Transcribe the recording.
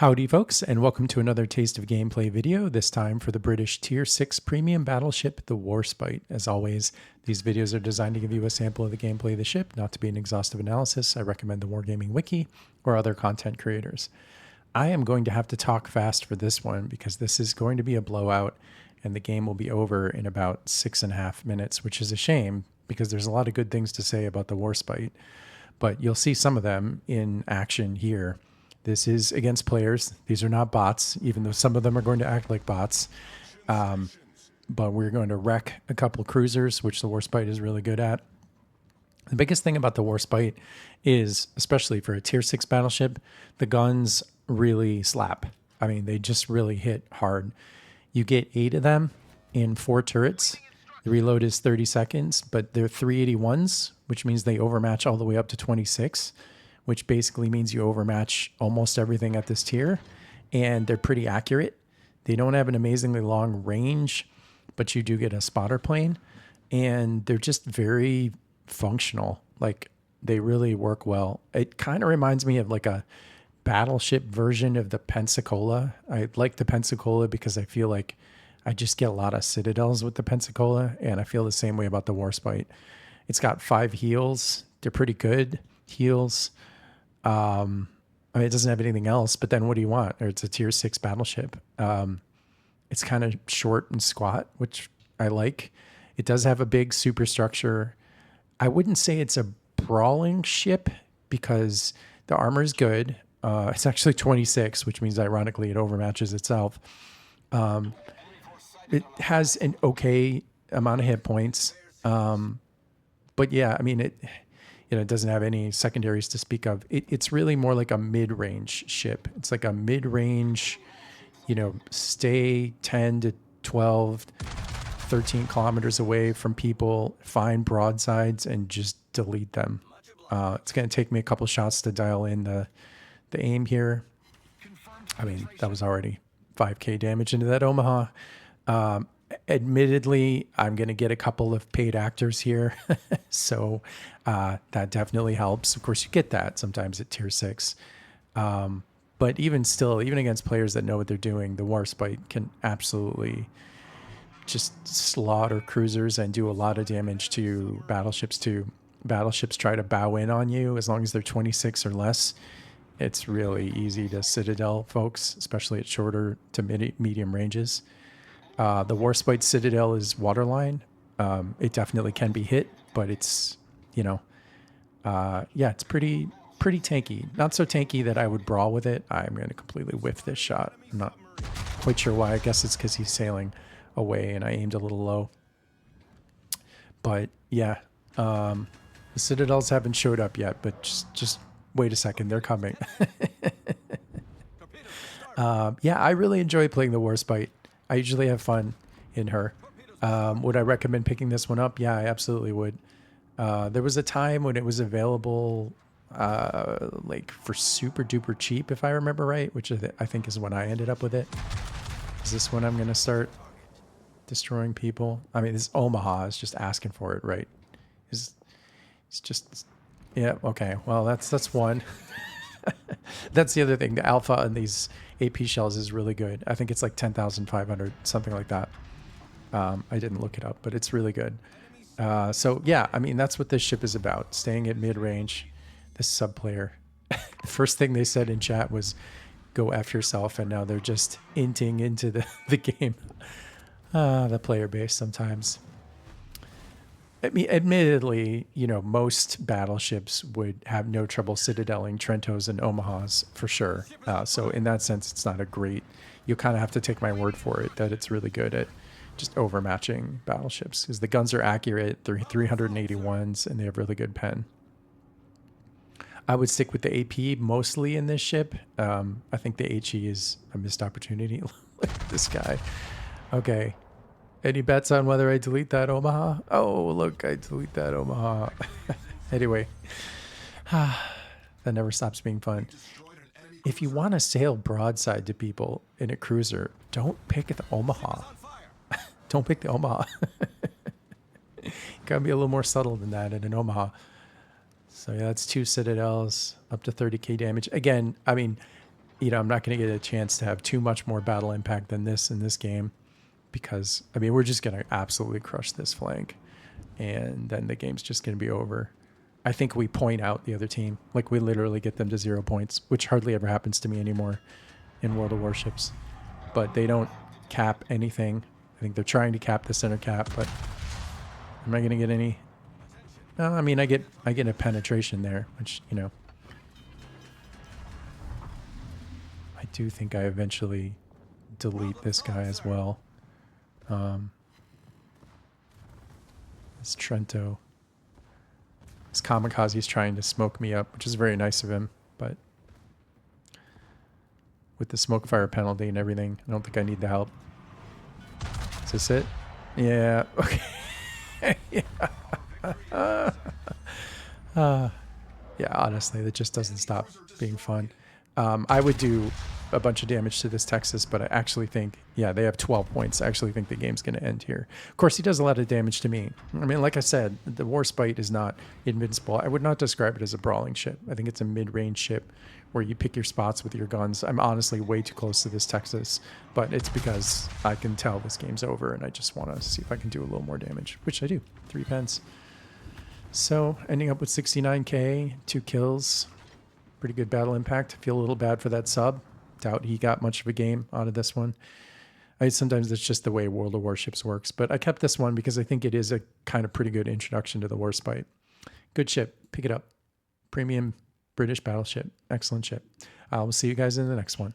Howdy folks, and welcome to another Taste of Gameplay video, this time for the British Tier 6 Premium Battleship, the Warspite. As always, these videos are designed to give you a sample of the gameplay of the ship, not to be an exhaustive analysis. I recommend the Wargaming Wiki or other content creators. I am going to have to talk fast for this one because this is going to be a blowout and the game will be over in about 6.5 minutes, which is a shame because there's a lot of good things to say about the Warspite, but you'll see some of them in action here. This is against players. These are not bots, even though some of them are going to act like bots. But we're going to wreck a couple cruisers, which the Warspite is really good at. The biggest thing about the Warspite is, especially for a Tier 6 battleship, the guns really slap. I mean, they just really hit hard. You get 8 of them in 4 turrets. The reload is 30 seconds, but they're 381s, which means they overmatch all the way up to 26. Which basically means you overmatch almost everything at this tier, and they're pretty accurate. They don't have an amazingly long range, but you do get a spotter plane, and they're just very functional. Like, they really work well. It kind of reminds me of like a battleship version of the Pensacola. I like the Pensacola because I feel like I just get a lot of citadels with the Pensacola, and I feel the same way about the Warspite. It's got 5 heals. They're pretty good heals. I mean, it doesn't have anything else, but then what do you want? Or it's a Tier 6 battleship. It's kind of short and squat, which I like. It does have a big superstructure. I wouldn't say it's a brawling ship because the armor is good. It's actually 26, which means ironically it overmatches itself. It has an okay amount of hit points. But yeah, I mean, it doesn't have any secondaries to speak of. It's really more like a mid-range ship. It's like a mid-range, stay 10 to 12, 13 kilometers away from people, find broadsides, and just delete them. It's going to take me a couple shots to dial in the aim here. I mean, that was already 5k damage into that Omaha. Admittedly, I'm going to get a couple of paid actors here, so that definitely helps. Of course, you get that sometimes at Tier 6. But even still, even against players that know what they're doing, the Warspite can absolutely just slaughter cruisers and do a lot of damage to battleships too. Battleships try to bow in on you as long as they're 26 or less. It's really easy to citadel folks, especially at shorter to medium ranges. The Warspite Citadel is waterline. It definitely can be hit, but it's, it's pretty tanky. Not so tanky that I would brawl with it. I'm going to completely whiff this shot. I'm not quite sure why. I guess it's because he's sailing away and I aimed a little low. But yeah, the Citadels haven't showed up yet, but just wait a second. They're coming. Yeah, I really enjoy playing the Warspite. I usually have fun in her. Would I recommend picking this one up? Yeah, I absolutely would. There was a time when it was available like for super duper cheap, if I remember right, which I think is when I ended up with it. Is this when I'm going to start destroying people? I mean, this Omaha is just asking for it, right? It's just, yeah, okay. Well, that's one. That's the other thing. The alpha on these AP shells is really good. I think it's like 10,500, something like that. I didn't look it up, but it's really good. So yeah, I mean, that's what this ship is about. Staying at mid-range. This sub-player. The first thing they said in chat was, go F yourself, and now they're just inting into the game. The player base sometimes. I mean, admittedly, most battleships would have no trouble citadeling Trentos and Omahas for sure. So in that sense, it's not a great... You kind of have to take my word for it that it's really good at just overmatching battleships because the guns are accurate. They're 381s and they have really good pen. I would stick with the AP mostly in this ship. I think the HE is a missed opportunity. Look at this guy. Okay. Any bets on whether I delete that Omaha? Oh, look, I delete that Omaha. Anyway, that never stops being fun. If you want to sail broadside to people in a cruiser, don't pick the Omaha. Don't pick the Omaha. You gotta be a little more subtle than that in an Omaha. So yeah, that's 2 Citadels, up to 30k damage. Again, I mean, you know, I'm not going to get a chance to have too much more battle impact than this in this game because, I mean, we're just going to absolutely crush this flank and then the game's just going to be over. I think we point out the other team. Like, we literally get them to 0 points, which hardly ever happens to me anymore in World of Warships. But they don't cap anything. I think they're trying to cap the center cap, but am I going to get any? No, I mean, I get a penetration there, which, you know, I do think I eventually delete this guy as well. This Trento. This Kamikaze's trying to smoke me up, which is very nice of him, but with the smoke fire penalty and everything, I don't think I need the help. Is this it? Yeah, okay. Yeah. Yeah, honestly, that just doesn't stop being fun. I would do a bunch of damage to this Texas, but I actually think, yeah, they have 12 points. I actually think the game's going to end here. Of course, he does a lot of damage to me. I mean, like I said, the Warspite is not invincible. I would not describe it as a brawling ship. I think it's a mid-range ship where you pick your spots with your guns. I'm honestly way too close to this Texas, but it's because I can tell this game's over and I just want to see if I can do a little more damage, which I do. 3 pence. So ending up with 69k, 2 kills, pretty good battle impact. Feel a little bad for that sub. Doubt he got much of a game out of this one. Sometimes it's just the way World of Warships works, but I kept this one because I think it is a kind of pretty good introduction to the Warspite. Good ship. Pick it up. Premium British battleship. Excellent ship. We'll see you guys in the next one.